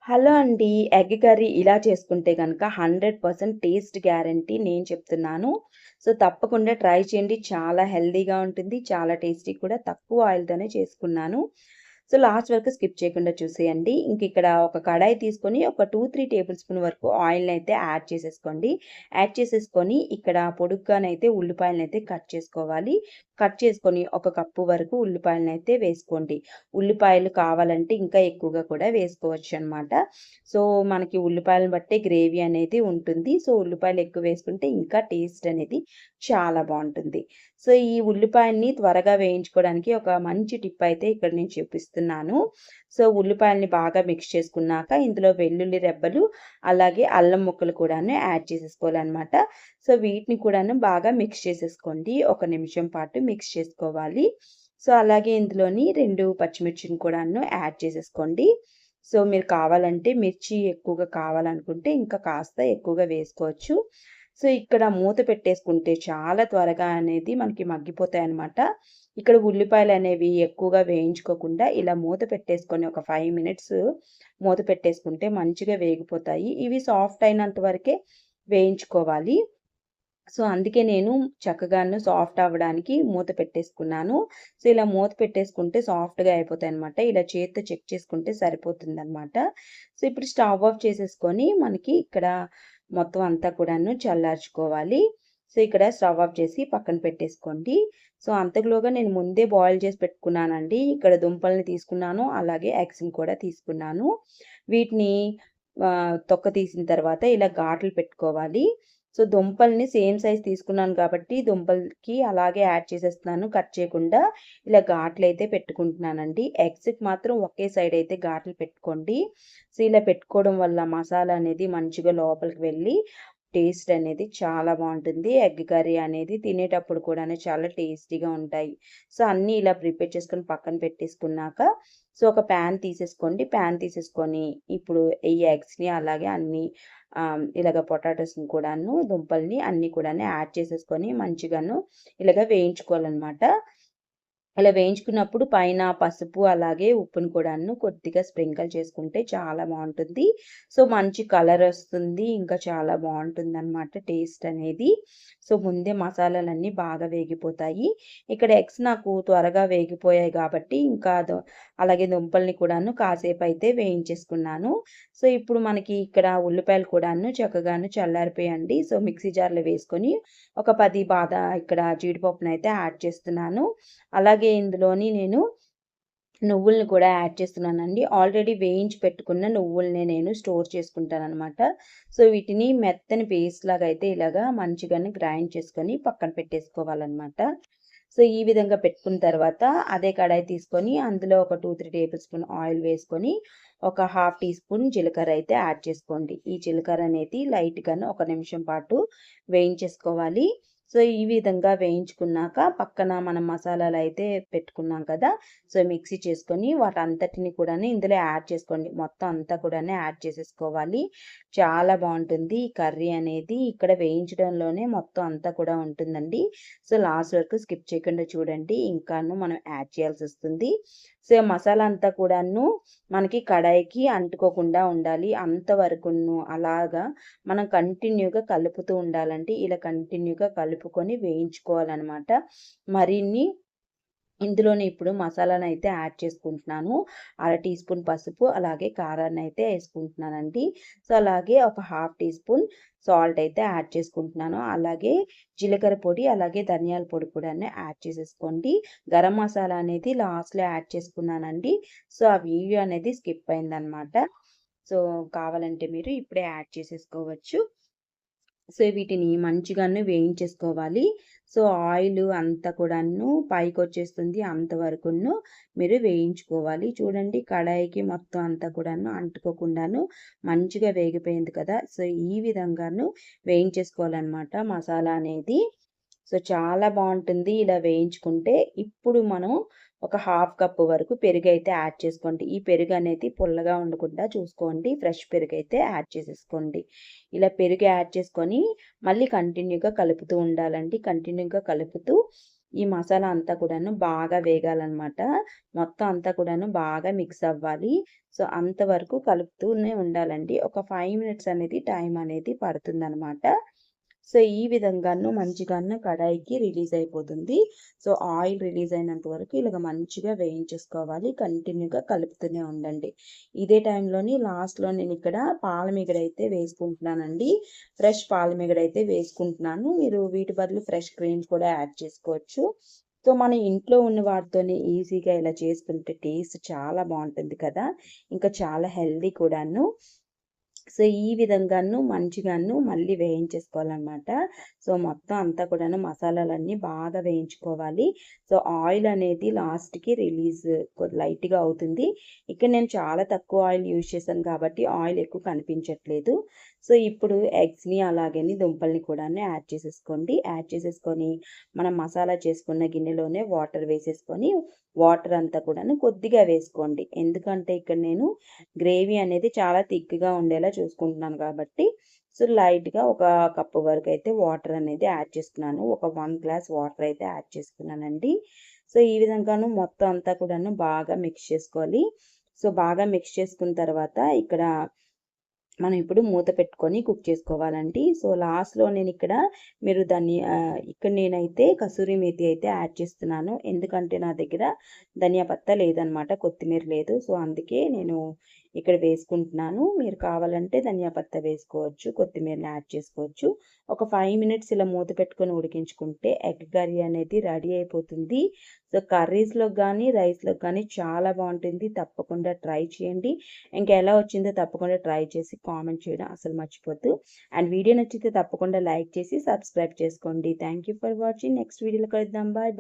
Hello అండి. Egg curry ఇలా చేసుకుంటే గనక 100% టేస్ట్ గ్యారంటీ నేను చెప్తున్నాను. సో, తప్పకుండా ట్రై చేయండి. చాలా హెల్తీగా ఉంటుంది. చాలా టేస్టీ కూడా తక్కువ ఆయిల్‌తోనే చేసుకున్నాను. సో, లాస్ట్ వరకు స్కిప్ చేయకుండా చూసేయండి. ఇక్కడ ఒక కడాయి తీసుకొని ఒక 2, 3 టేబుల్ స్పూన్ వరకు ఆయిల్‌నైతే యాడ్ చేసేసుకోండి. యాడ్ చేసేసుకొని ఇక్కడ పొడుగ్గానైతే ఉల్లిపాయలనైతే కట్ చేసుకోవాలి. కట్ చేసుకొని ఒక కప్పు వరకు ఉల్లిపాయలనైతే వేసుకోండి. ఉల్లిపాయలు కావాలంటే ఇంకా ఎక్కువగా కూడా వేసుకోవచ్చనమాట. సో, మనకి ఉల్లిపాయలను బట్టే గ్రేవీ అనేది ఉంటుంది. సో, ఉల్లిపాయలు ఎక్కువ వేసుకుంటే ఇంకా టేస్ట్ అనేది చాలా బావుంటుంది. సో, ఈ ఉల్లిపాయల్ని త్వరగా వేయించుకోవడానికి ఒక మంచి టిప్ అయితే ఇక్కడ నేను చూపిస్తున్నాను. సో, ఉల్లిపాయల్ని బాగా మిక్స్ చేసుకున్నాక ఇందులో వెల్లుల్లి రెబ్బలు, అలాగే అల్లం ముక్కలు కూడాను యాడ్ చేసేసుకోవాలనమాట. సో, వీటిని కూడాను బాగా మిక్స్ చేసేసుకోండి. ఒక నిమిషం పాటు మిక్స్ చేసుకోవాలి. సో, అలాగే ఇందులోని 2 పచ్చిమిర్చిని కూడాను యాడ్ చేసేసుకోండి. సో, మీరు కావాలంటే మిర్చి ఎక్కువగా కావాలనుకుంటే ఇంకా కాస్త ఎక్కువగా వేసుకోవచ్చు. సో, ఇక్కడ మూత పెట్టేసుకుంటే చాలా త్వరగా అనేది మనకి మగ్గిపోతాయన్నమాట. ఇక్కడ ఉల్లిపాయలనేవి ఎక్కువగా వేయించుకోకుండా ఇలా మూత పెట్టేసుకొని ఒక 5 మినిట్స్ మూత పెట్టేసుకుంటే మంచిగా వేగిపోతాయి. ఇవి సాఫ్ట్ అయినంత వరకే వేయించుకోవాలి. సో, అందుకే నేను చక్కగాను సాఫ్ట్ అవ్వడానికి మూత పెట్టేసుకున్నాను. సో, ఇలా మూత పెట్టేసుకుంటే సాఫ్ట్‌గా అయిపోతాయన్నమాట. ఇలా చేత్తో చెక్ చేసుకుంటే సరిపోతుందన్నమాట. సో, ఇప్పుడు స్టవ్ ఆఫ్ చేసేసుకొని మనకి ఇక్కడ మొత్తం అంతా కూడాను చల్లార్చుకోవాలి. సో, ఇక్కడ స్టవ్ ఆఫ్ చేసి పక్కన పెట్టేసుకోండి. సో, అంతలోగా నేను ముందే బాయిల్ చేసి పెట్టుకున్నానండి. ఇక్కడ దుంపల్ని తీసుకున్నాను. అలాగే ఎగ్స్‌ని కూడా తీసుకున్నాను. వీటిని తొక్క తీసిన తర్వాత ఇలా ఘాట్లు పెట్టుకోవాలి. సో, దుంపల్ని సేమ్ సైజ్ తీసుకున్నాను కాబట్టి దుంపలకి అలాగే యాడ్ చేసేస్తున్నాను కట్ చేయకుండా. ఇలా ఘాట్లయితే పెట్టుకుంటున్నానండి. ఎగ్స్‌కి మాత్రం ఒకే సైడ్ అయితే ఘాట్లు పెట్టుకోండి. సో, ఇలా పెట్టుకోవడం వల్ల మసాలా అనేది మంచిగా లోపలికి వెళ్ళి టేస్ట్ అనేది చాలా బావుంటుంది. ఎగ్ కర్రీ అనేది తినేటప్పుడు కూడాను చాలా టేస్టీగా ఉంటాయి. సో, అన్నీ ఇలా ప్రిపేర్ చేసుకొని పక్కన పెట్టేసుకున్నాక సో, ఒక ప్యాన్ తీసేసుకోండి. ప్యాన్ తీసేసుకొని ఇప్పుడు ఈ ఎగ్స్‌ని అలాగే అన్నీ ఇలాగ పొటాటోస్‌ని కూడాను, దుంపల్ని అన్నీ కూడాను యాడ్ చేసేసుకొని మంచిగాను ఇలాగ వేయించుకోవాలనమాట. ఇలా వేయించుకున్నప్పుడు పైన పసుపు అలాగే ఉప్పును కూడాను కొద్దిగా స్ప్రింకిల్ చేసుకుంటే చాలా బావుంటుంది. సో, మంచి కలర్ ఒస్తుంది. ఇంకా చాలా బావుంటుందనమాట టేస్ట్ అనేది. సో, ముందే మసాలాలన్నీ బాగా వేగిపోతాయి. ఇక్కడ ఎగ్స్ నాకు త్వరగా వేగిపోయాయి కాబట్టి ఇంకా అలాగే దుంపల్ని కూడాను కాసేపయితే వేయించేసుకున్నాను. సో, ఇప్పుడు మనకి ఇక్కడ ఉల్లిపాయలు కూడాను చక్కగాను చల్లారిపోయాయండి. సో, మిక్సీ జార్‌లో వేసుకొని ఒక 10 ఇక్కడ జీడిపప్పునైతే యాడ్ చేస్తున్నాను. అలాగే ఇందులోని నేను నువ్వుల్ని కూడా యాడ్ చేస్తున్నానండి. ఆల్రెడీ వేయించి పెట్టుకున్న నువ్వుల్ని నేను స్టోర్ చేసుకుంటాననమాట. సో, వీటిని మెత్తని పేస్ట్ లాగా అయితే ఇలాగా మంచిగానే గ్రైండ్ చేసుకొని పక్కన పెట్టేసుకోవాలనమాట. సో, ఈ విధంగా పెట్టుకున్న తర్వాత అదే కడాయి తీసుకొని అందులో ఒక 2, 3 టేబుల్ స్పూన్ ఆయిల్ వేసుకొని ఒక హాఫ్ టీ స్పూన్ జీలకర్ర అయితే యాడ్ చేసుకోండి. ఈ జీలకర్ర అనేది లైట్‌గాను ఒక నిమిషం పాటు వేయించేసుకోవాలి. సో, ఈ విధంగా వేయించుకున్నాక పక్కన మనం మసాలాలైతే పెట్టుకున్నాం కదా! సో, మిక్సీ చేసుకొని వాటంతటిని కూడాను ఇందులో యాడ్ చేసుకోండి. మొత్తం అంతా కూడాను యాడ్ చేసేసుకోవాలి. చాలా బావుంటుంది ఈ కర్రీ అనేది. ఇక్కడ వేయించడంలోనే మొత్తం అంతా కూడా ఉంటుందండి. సో, లాస్ట్ వరకు స్కిప్ చేయకుండా చూడండి. ఇంకాను మనం యాడ్ చేయాల్సొస్తుంది. సో, మసాలా అంతా కూడాను మనకి కడాయికి అంటుకోకుండా ఉండాలి. అంతవరకును అలాగా మనం కంటిన్యూగా కలుపుతూ ఉండాలండి. ఇలా కంటిన్యూగా కలుపుకొని వేయించుకోవాలనమాట. మరిన్ని ఇందులోనే ఇప్పుడు మసాలానైతే యాడ్ చేసుకుంటున్నాను. అర టీ స్పూన్ పసుపు, అలాగే కారాన్నయితే యేసుకుంటున్నానండి. సో, అలాగే ఒక హాఫ్ టీ స్పూన్ సాల్ట్ అయితే యాడ్ చేసుకుంటున్నాను. అలాగే జీలకర్ర పొడి, అలాగే ధనియాల పొడి కూడాను యాడ్ చేసేసుకోండి. గరం మసాలా అనేది లాస్ట్‌లో యాడ్ చేసుకున్నానండి. సో, ఆ వీడియో అనేది స్కిప్ అయిందనమాట. సో, కావాలంటే మీరు ఇప్పుడే యాడ్ చేసేసుకోవచ్చు. సో, వీటిని మంచిగాను వేయించేసుకోవాలి. సో, ఆయిలు అంతా కూడాను పైకొచ్చేస్తుంది. అంతవరకును మీరు వేయించుకోవాలి. చూడండి కడాయికి మొత్తం అంతా కూడాను అంటుకోకుండాను మంచిగా వేగిపోయింది కదా! సో, ఈ విధంగాను వేయించేసుకోవాలనమాట మసాలా అనేది. సో, చాలా బావుంటుంది ఇలా వేయించుకుంటే. ఇప్పుడు మనం ఒక హాఫ్ కప్పు వరకు పెరుగైతే యాడ్ చేసుకోండి. ఈ పెరుగనేది పుల్లగా ఉండకుండా చూసుకోండి. ఫ్రెష్ పెరుగైతే యాడ్ చేసేసుకోండి. ఇలా పెరుగు యాడ్ చేసుకొని మళ్ళీ కంటిన్యూగా కలుపుతూ ఉండాలండి. కంటిన్యూగా కలుపుతూ ఈ మసాలా అంతా కూడాను బాగా వేగాలన్నమాట. మొత్తం అంతా కూడాను బాగా మిక్స్ అవ్వాలి. సో, అంతవరకు కలుపుతూనే ఉండాలండి. ఒక 5 మినిట్స్ అనేది టైం అనేది పడుతుందనమాట. సో, ఈ విధంగాను మంచిగాను కడాయికి రిలీజ్ అయిపోతుంది. సో, ఆయిల్ రిలీజ్ అయినంత వరకు ఇలాగ మంచిగా వేయించేసుకోవాలి. కంటిన్యూగా కలుపుతూనే ఉండండి. ఇదే టైంలోని లాస్ట్‌లో నేనిక్కడ పాలమీగడైతే వేసుకుంటున్నానండి. ఫ్రెష్ పాలమీగడైతే వేసుకుంటున్నాను. మీరు వీటి బదులు ఫ్రెష్ క్రీమ్ కూడా యాడ్ చేసుకోవచ్చు. సో, మన ఇంట్లో ఉన్న వాటితోనే ఈజీగా ఇలా చేసుకుంటే టేస్ట్ చాలా బావుంటుంది కదా! ఇంకా చాలా హెల్తీ కూడాను. సో, ఈ విధంగాను మంచిగాను మళ్ళీ వేయించేసుకోవాలనమాట. సో, మొత్తం అంతా కూడాను మసాలాలన్నీ బాగా వేయించుకోవాలి. సో, ఆయిల్ అనేది లాస్ట్‌కి రిలీజ్ లైట్‌గా అవుతుంది. ఇక్కడ నేను చాలా తక్కువ ఆయిల్ యూజ్ చేశాను కాబట్టి ఆయిల్ ఎక్కువ కనిపించట్లేదు. సో, ఇప్పుడు ఎగ్స్‌ని అలాగని దుంపల్ని కూడాను యాడ్ చేసేసుకోండి. యాడ్ చేసేసుకొని మనం మసాలా చేసుకున్న గిన్నెలోనే వాటర్ వేసేసుకొని వాటర్ అంతా కూడాను కొద్దిగా వేసుకోండి. ఎందుకంటే ఇక్కడ నేను గ్రేవీ అనేది చాలా థిక్‌గా ఉండేలా చూసుకుంటున్నాను కాబట్టి, సో, లైట్‌గా ఒక కప్పు వరకైతే వాటర్ అనేది యాడ్ చేసుకున్నాను. ఒక 1 గ్లాస్ వాటర్ అయితే యాడ్ చేసుకున్నానండి. సో, ఈ విధంగాను మొత్తం అంతా కూడాను బాగా మిక్స్ చేసుకోవాలి. సో, బాగా మిక్స్ చేసుకున్న తర్వాత ఇక్కడ మనం ఇప్పుడు మూత పెట్టుకొని కుక్ చేసుకోవాలండి. సో, లాస్ట్‌లో నేనిక్కడ మీరు ఇక్కడ నేనైతే కసూరి మేతి అయితే యాడ్ చేస్తున్నాను. ఎందుకంటే నా దగ్గర ధనియా పత్తా లేదనమాట. కొత్తిమీర లేదు. సో, అందుకే నేను ఇక్కడ వేసుకుంటున్నాను. మీరు కావాలంటే ధనియా పత్తా వేసుకోవచ్చు. కొత్తిమీరని యాడ్ చేసుకోవచ్చు. ఒక 5 మినిట్స్ ఇలా మూత పెట్టుకొని ఉడికించుకుంటే ఎగ్ కర్రీ అనేది రెడీ అయిపోతుంది. సో, కర్రీస్‌లోకి గానీ, రైస్‌లోకి గానీ చాలా బావుంటుంది. తప్పకుండా ట్రై చేయండి. ఇంకా ఎలా వచ్చిందో తప్పకుండా ట్రై చేసి కామెంట్ చేయడం అసలు మర్చిపోద్దు. అండ్ వీడియో నచ్చితే తప్పకుండా లైక్ చేసి సబ్స్క్రైబ్ చేసుకోండి. Thank you for watching. Next వీడియోలో కలుద్దాం. బాయ్.